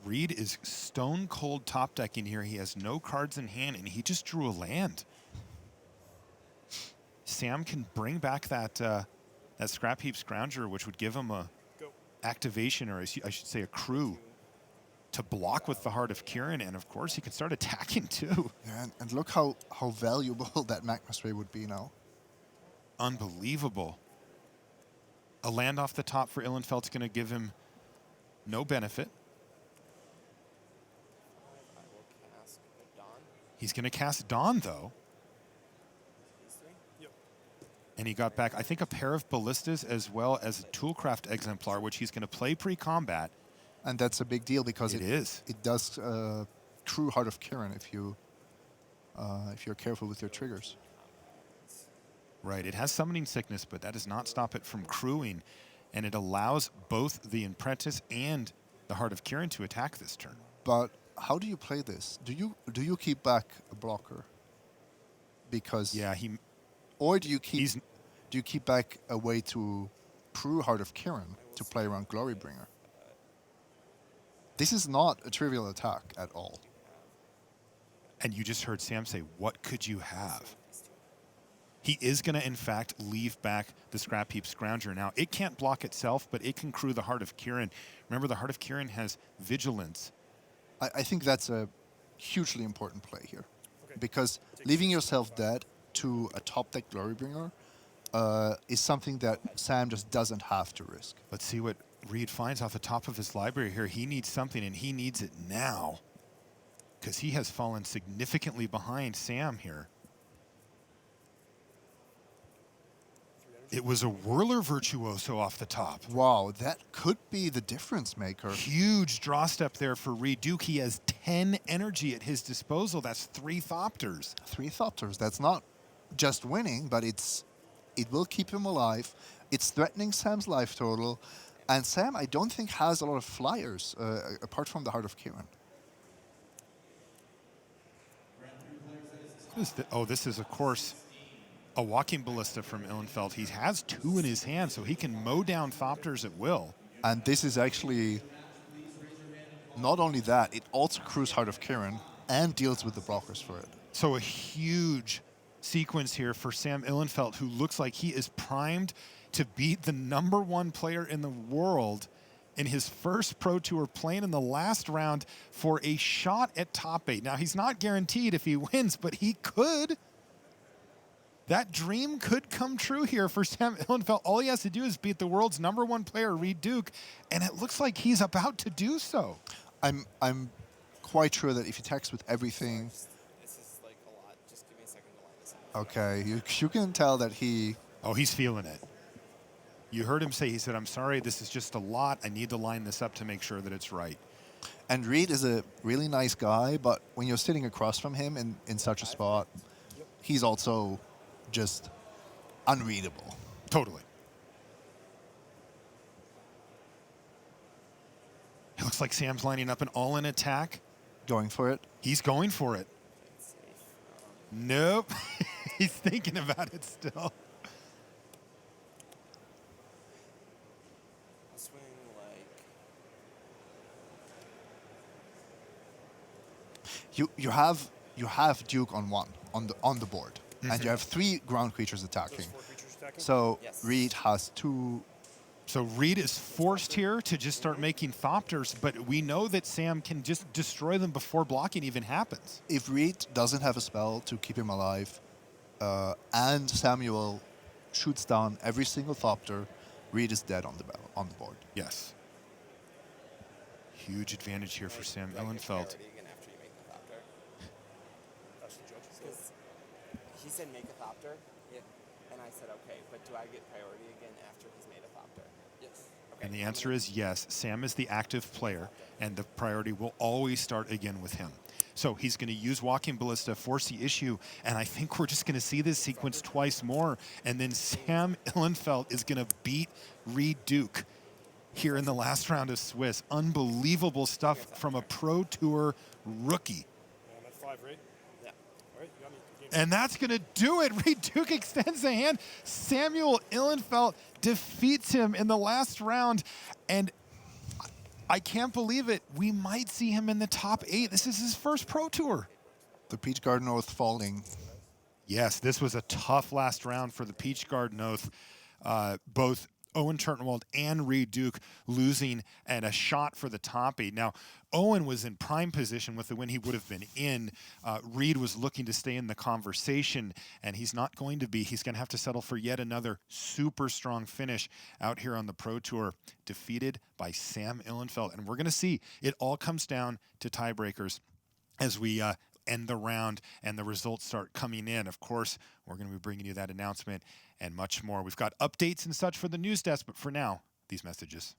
Reed is stone cold top decking here. He has no cards in hand, and he just drew a land. Sam can bring back that Scrap Heap Scrounger, which would give him a activation, or I should say a crew, to block with the Heart of Kirin, and of course he can start attacking too. Yeah, and look how valuable that Magma Spray would be now. Unbelievable. A land off the top for Ilynfell's going to give him no benefit. I will cast the Dawn. He's going to cast Dawn, though. These 3. And he got back, I think, a pair of ballistas as well as a Toolcraft Exemplar, which he's going to play pre-combat. And that's a big deal because It is. It does true Heart of Kirin if you're careful with your triggers. Right, it has Summoning Sickness, but that does not stop it from crewing. And it allows both the Apprentice and the Heart of Kirin to attack this turn. But how do you play this? Do you keep back a blocker? because Yeah, or do you keep he's back a way to Prue Heart of Kirin to play around Glorybringer? This is not a trivial attack at all. and you just heard Sam say, "What could you have?" He is going to, in fact, leave back the Scrap Heap Scrounger. Now, it can't block itself, but it can crew the Heart of Kirin. Remember, the Heart of Kirin has vigilance. I think that's a hugely important play here, because leaving yourself dead to a top deck Glorybringer is something that Sam just doesn't have to risk. Let's see what Reed finds off the top of his library here. He needs something, and he needs it now, because he has fallen significantly behind Sam here. It was a Whirler Virtuoso off the top. Wow, that could be the difference maker. Huge draw step there for Reed Duke. He has 10 energy at his disposal. That's 3 Thopters. 3 Thopters. That's not just winning, but it will keep him alive. It's threatening Sam's life total. And Sam, I don't think, has a lot of flyers apart from the Heart of Kirin. This is, of course, a Walking Ballista from Ilynfell. He has 2 in his hand, so he can mow down Thopters at will. And this is actually not only that, it also crews Heart of Kirin and deals with the blockers for it. So a huge sequence here for Sam Ilynfell, who looks like he is primed to beat the #1 player in the world in his first Pro Tour, playing in the last round for a shot at top 8. Now, he's not guaranteed if he wins, but he could. That dream could come true here for Sam Ilynfell. All he has to do is beat the world's #1 player, Reed Duke, and it looks like he's about to do so. I'm quite sure that if he attacks with everything... This is like a lot. Just give me a second to line this up. Okay, you can tell that he... Oh, he's feeling it. You heard him say, he said, "I'm sorry, this is just a lot. I need to line this up to make sure that it's right." And Reed is a really nice guy, but when you're sitting across from him in such a spot, he's also just unreadable. Totally. It looks like Sam's lining up an all-in attack. Going for it. He's going for it. Nope. He's thinking about it still. I'll swing like... You have Duke on the board, and you have 3 ground creatures attacking. So Yes. Reed has 2. So Reed is forced here to just start making Thopters, but we know that Sam can just destroy them before blocking even happens. If Reed doesn't have a spell to keep him alive, and Samuel shoots down every single Thopter, Reed is dead on the board. Yes. Huge advantage here for Sam Do I get Ilynfell. priority again after you make the Thopter? Because he said make a Thopter, and I said okay, but do I get priority again after he's made a Thopter? Yes. Okay. And the answer is yes. Sam is the active player, and the priority will always start again with him. So he's going to use Walking Ballista, force the issue, and I think we're just going to see this sequence twice more, and then Sam Ilynfell is going to beat Reed Duke here in the last round of Swiss. Unbelievable stuff from a Pro Tour rookie. I'm at 5, right? Yeah. All right, you got me. Game. And that's going to do it. Reed Duke extends the hand. Samuel Ilynfell defeats him in the last round, and I can't believe it. We might see him in the top 8. This is his first Pro Tour. The Peach Garden Oath falling. Yes, this was a tough last round for the Peach Garden Oath. Both Owen Turtenwald and Reed Duke losing and a shot for the top 8. Now, Owen was in prime position with the win he would have been in. Reed was looking to stay in the conversation, and he's not going to be. He's going to have to settle for yet another super strong finish out here on the Pro Tour, defeated by Sam Ilynfell. And we're going to see it all comes down to tiebreakers as we end the round and the results start coming in. Of course, we're going to be bringing you that announcement and much more. We've got updates and such for the news desk, but for now, these messages.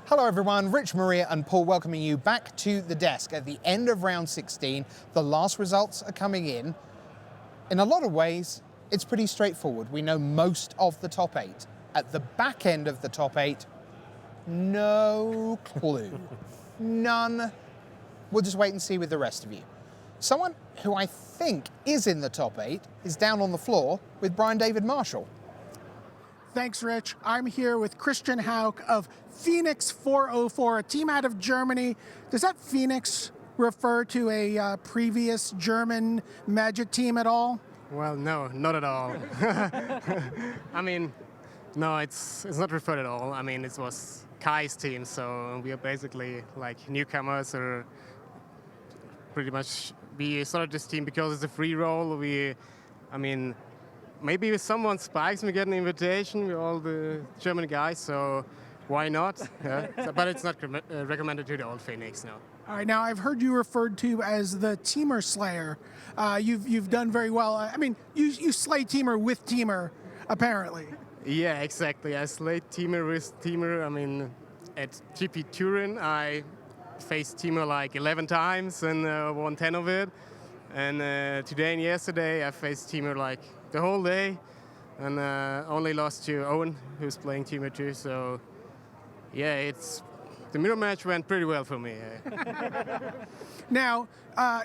Hello everyone, Rich, Maria and Paul welcoming you back to the desk at the end of round 16. The last results are coming in. In a lot of ways, it's pretty straightforward. We know most of the top 8. At the back end of the top 8, no clue. None. We'll just wait and see with the rest of you. Someone who I think is in the top 8 is down on the floor with Brian David Marshall. Thanks, Rich. I'm here with Christian Hauk of Phoenix 404, a team out of Germany. Does that Phoenix refer to a previous German Magic team at all? Well, no, not at all. I mean, no, it's not referred at all. I mean, it was Kai's team, so we are basically like newcomers, or pretty much we started this team because it's a free roll. Maybe if someone spikes, we get an invitation. We're all the German guys, so why not? Yeah. But it's not recommended to the old Phoenix, no. All right, now I've heard you referred to as the Teamer Slayer. You've done very well. I mean, you slay Teamer with Teamer, apparently. Yeah, exactly. I slayed Teamer with Teamer. I mean, at GP Turin, I faced Teamer like 11 times and won 10 of it. And today and yesterday, I faced Teamer like the whole day, and only lost to Owen, who's playing Teamer too. So, yeah, the mirror match went pretty well for me. Now,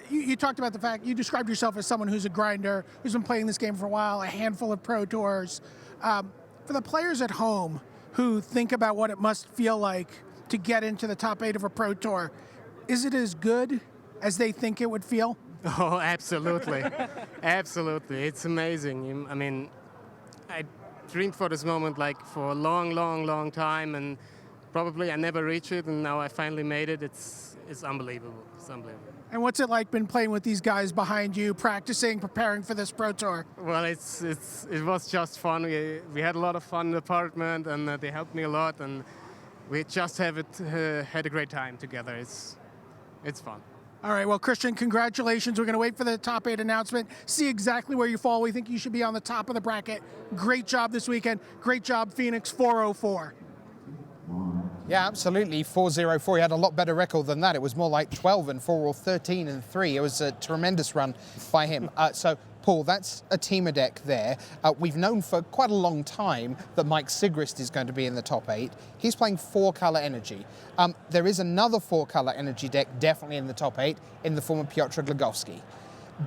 you talked about the fact, you described yourself as someone who's a grinder, who's been playing this game for a while, a handful of Pro Tours. For the players at home who think about what it must feel like to get into the top 8 of a Pro Tour, is it as good as they think it would feel? Oh, absolutely. Absolutely. It's amazing. I mean, I dreamed for this moment like for a long, long, long time, and probably I never reached it, and now I finally made it. It's unbelievable. It's unbelievable. And what's it like been playing with these guys behind you, practicing, preparing for this Pro Tour? Well, it was just fun. We had a lot of fun in the apartment, and they helped me a lot, and we just had a great time together. It's fun. All right, well, Christian, congratulations. We're going to wait for the top 8 announcement, see exactly where you fall. We think you should be on the top of the bracket. Great job this weekend. Great job, Phoenix 404. Yeah, absolutely. 4-0-4. He had a lot better record than that. It was more like 12-4 or 13-3. It was a tremendous run by him. So, Paul, that's a teamer deck there. We've known for quite a long time that Mike Sigrist is going to be in the top 8. He's playing 4-color energy. There is another 4-color energy deck definitely in the top 8 in the form of Piotr Glogowski.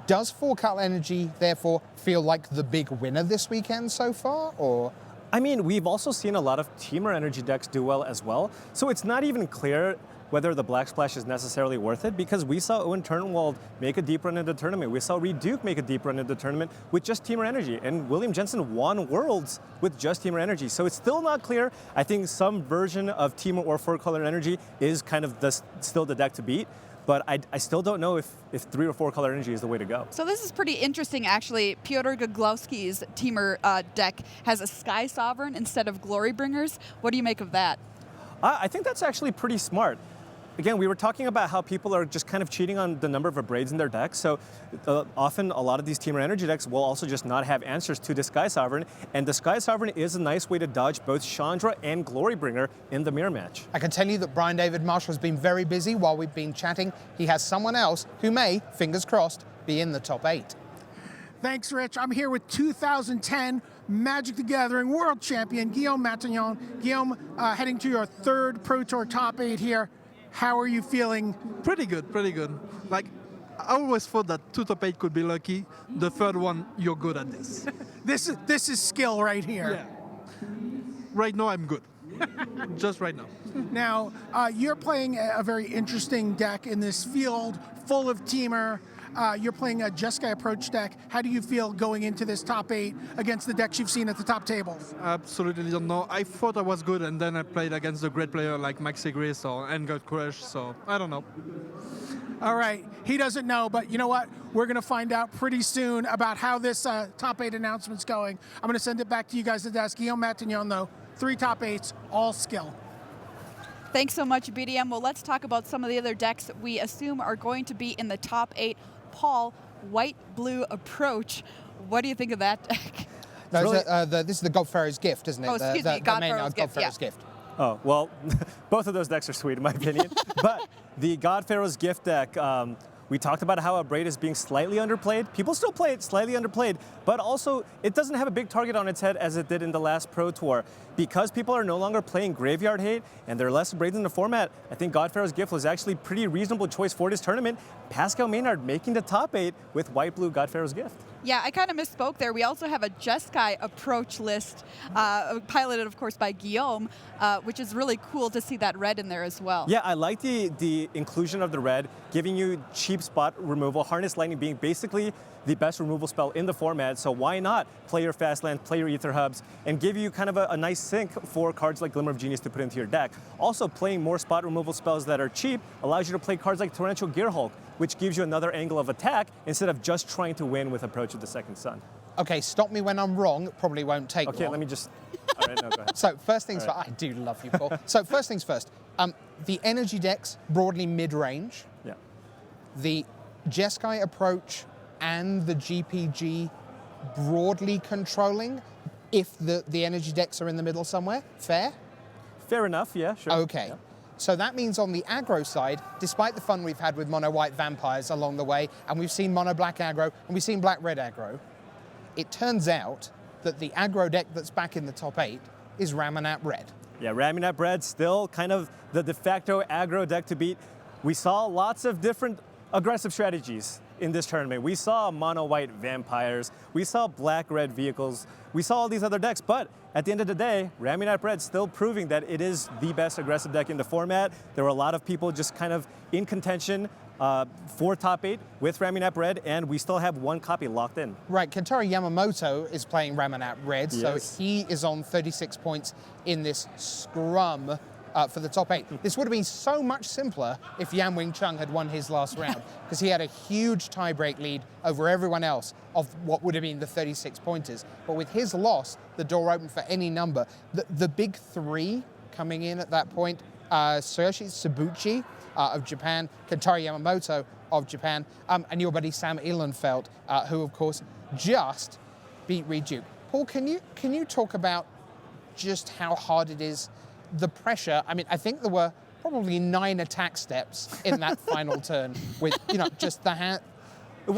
Does 4-color energy, therefore, feel like the big winner this weekend so far, or...? I mean, we've also seen a lot of teamer energy decks do well as well, so it's not even clear whether the Black Splash is necessarily worth it, because we saw Owen Turtenwald make a deep run in the tournament. We saw Reed Duke make a deep run in the tournament with just teamer energy, and William Jensen won Worlds with just teamer energy. So it's still not clear. I think some version of teamer or 4-color energy is kind of still the deck to beat. But I still don't know if 3 or 4-color energy is the way to go. So this is pretty interesting, actually. Piotr Glogowski's teamer deck has a Sky Sovereign instead of Glory Bringers. What do you make of that? I think that's actually pretty smart. Again, we were talking about how people are just kind of cheating on the number of abrades in their decks. So often a lot of these teamer energy decks will also just not have answers to the Sky Sovereign. And the Sky Sovereign is a nice way to dodge both Chandra and Glorybringer in the mirror match. I can tell you that Brian David Marshall has been very busy while we've been chatting. He has someone else who may, fingers crossed, be in the top 8. Thanks, Rich. I'm here with 2010 Magic the Gathering World Champion, Guillaume Matignon. Guillaume, heading to your 3rd Pro Tour top 8 here. How are you feeling? Pretty good, pretty good. Like, I always thought that 2 top 8 could be lucky. The 3rd one, you're good at this. This is skill right here. Yeah. Right now, I'm good. Just right now. Now, you're playing a very interesting deck in this field full of teamer. You're playing a Jeskai approach deck. How do you feel going into this top 8 against the decks you've seen at the top tables? Absolutely don't know. I thought I was good, and then I played against a great player like Max Sigris and got crushed, so I don't know. All right, he doesn't know, but you know what? We're going to find out pretty soon about how this top 8 announcement's going. I'm going to send it back to you guys at the desk. Guillaume Matignon, though, 3 top 8s, all skill. Thanks so much, BDM. Well, let's talk about some of the other decks we assume are going to be in the top 8. Paul, white-blue approach. What do you think of that deck? No, this is the Godfarrow's Gift, isn't it? Oh, excuse me, Godfarow's Gift, Gift. Oh, well, Both of those decks are sweet, in my opinion. But the God Pharaoh's Gift deck, we talked about how Abrade is being slightly underplayed. People still play it slightly underplayed, but also it doesn't have a big target on its head as it did in the last Pro Tour. Because people are no longer playing Graveyard Hate and there are less Abrades in the format, I think God Pharaoh's Gift was actually a pretty reasonable choice for this tournament. Pascal Maynard making the top 8 with white-blue God Pharaoh's Gift. Yeah, I kind of misspoke there. We also have a Jeskai approach list, piloted, of course, by Guillaume, which is really cool to see that red in there as well. Yeah, I like the inclusion of the red, giving you cheap spot removal, Harness Lightning being basically the best removal spell in the format, so why not play your fast land, play your Ether Hubs, and give you kind of a nice sink for cards like Glimmer of Genius to put into your deck. Also, playing more spot removal spells that are cheap allows you to play cards like Torrential Gearhulk, which gives you another angle of attack instead of just trying to win with Approach of the Second Sun. Okay, stop me when I'm wrong. It probably won't take long. Okay, let me just... All right, no, go ahead. So first things first, I do love you, Paul. So first things first, the energy decks, broadly mid-range. Yeah. The Jeskai approach and the GPG broadly controlling if the energy decks are in the middle somewhere. Fair? Fair enough, yeah, sure. Okay. Yeah. So that means on the aggro side, despite the fun we've had with mono-white vampires along the way, and we've seen mono-black aggro, and we've seen black-red aggro, it turns out that the aggro deck that's back in the top 8 is Ramonap Red. Yeah, Ramonap Red still kind of the de facto aggro deck to beat. We saw lots of different aggressive strategies in this tournament. We saw mono-white vampires, we saw black-red vehicles, we saw all these other decks, but at the end of the day, Ramonap Red still proving that it is the best aggressive deck in the format. There were a lot of people just kind of in contention for top 8 with Ramonap Red, and we still have one copy locked in. Right, Kentaro Yamamoto is playing Ramonap Red, Yes. so he is on 36 points in this scrum for the top 8. This would have been so much simpler if Yan Wing Chung had won his last round, because he had a huge tiebreak lead over everyone else of what would have been the 36 pointers. But with his loss, the door opened for any number. The big 3 coming in at that point, Tsuyoshi Tsubuchi of Japan, Kentaro Yamamoto of Japan, and your buddy Sam Ilynfell, who of course just beat Reed Duke. Paul, can you talk about just how hard it is? The pressure, I mean, I think there were probably 9 attack steps in that final turn with, just the hand.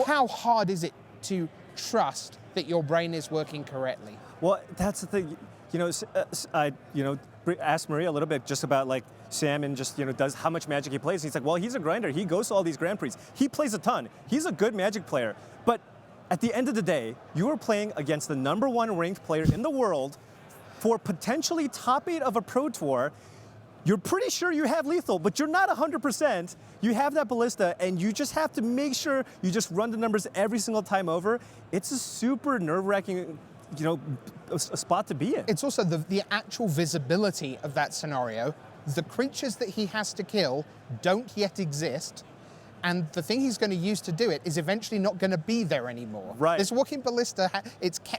How hard is it to trust that your brain is working correctly? Well, that's the thing. I asked Maria a little bit just about like Sam and just, does how much Magic he plays. He's like, well, he's a grinder. He goes to all these Grand Prix. He plays a ton. He's a good Magic player. But at the end of the day, you are playing against the #1 ranked player in the world for potentially top 8 of a Pro Tour. You're pretty sure you have lethal, but you're not 100%. You have that ballista, and you just have to make sure you just run the numbers every single time over. It's a super nerve-wracking, a spot to be in. It's also the actual visibility of that scenario. The creatures that he has to kill don't yet exist. And the thing he's going to use to do it is eventually not going to be there anymore. Right. This walking ballista,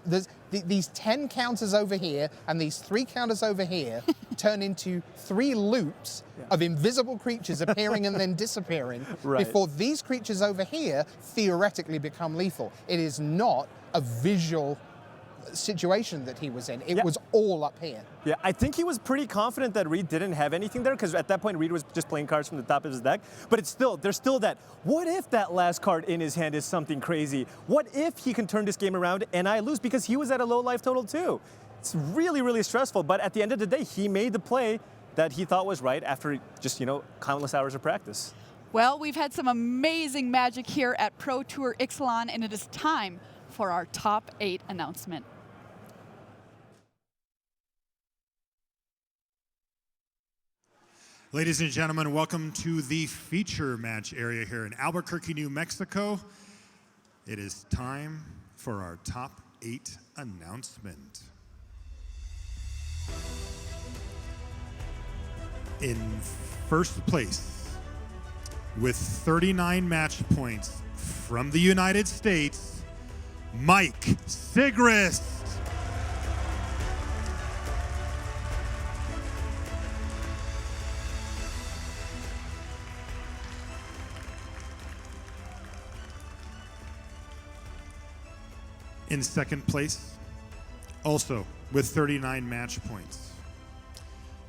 there's these 10 counters over here and these 3 counters over here turn into 3 loops of invisible creatures appearing and then disappearing before these creatures over here theoretically become lethal. It is not a visual situation that he was in. It was all up here. Yeah, I think he was pretty confident that Reed didn't have anything there, because at that point Reed was just playing cards from the top of his deck. But there's still that, what if that last card in his hand is something crazy? What if he can turn this game around and I lose, because he was at a low life total too? It's really, really stressful. But at the end of the day, he made the play that he thought was right after just, countless hours of practice. Well, we've had some amazing Magic here at Pro Tour Ixalan, and it is time for our top 8 announcement. Ladies and gentlemen, welcome to the feature match area here in Albuquerque, New Mexico. It is time for our top 8 announcement. In first place, with 39 match points from the United States, Mike Sigrist. In second place, also with 39 match points,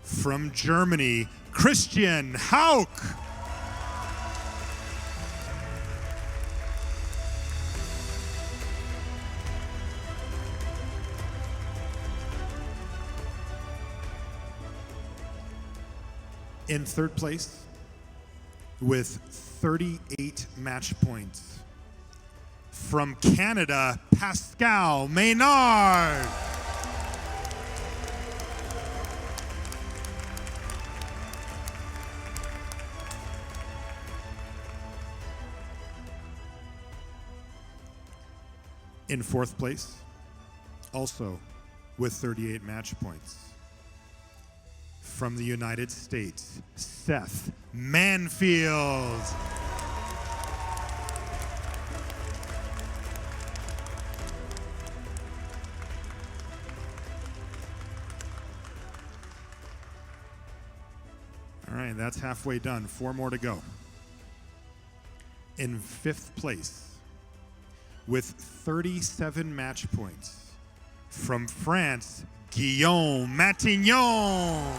From Germany, Christian Hauk. In third place, with 38 match points, from Canada, Pascal Maynard. In fourth place, also with 38 match points, from the United States, Seth Manfield. All right, that's halfway done. 4 more to go. In fifth place, with 37 match points, from France, Guillaume Matignon.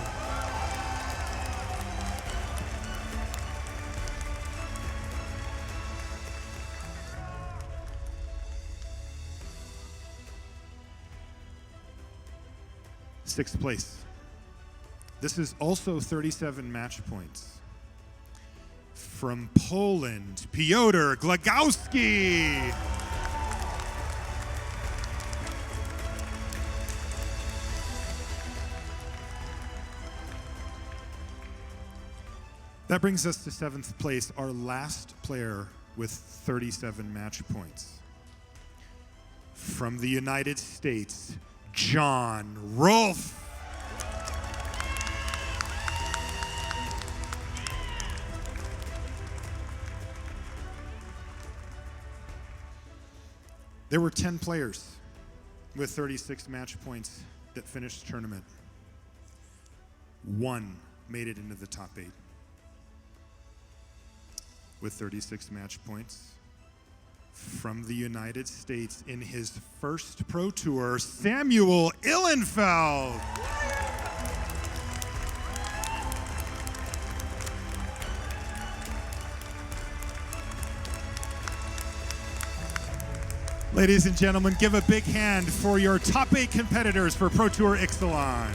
Sixth place. This is also 37 match points. From Poland, Piotr Glagowski. That brings us to seventh place, our last player with 37 match points. From the United States, John Rolfe. There were 10 players with 36 match points that finished the tournament. 1 made it into the top 8 with 36 match points. From the United States, in his first Pro Tour, Samuel Ilynfell. Ladies and gentlemen, give a big hand for your top 8 competitors for Pro Tour Ixalan.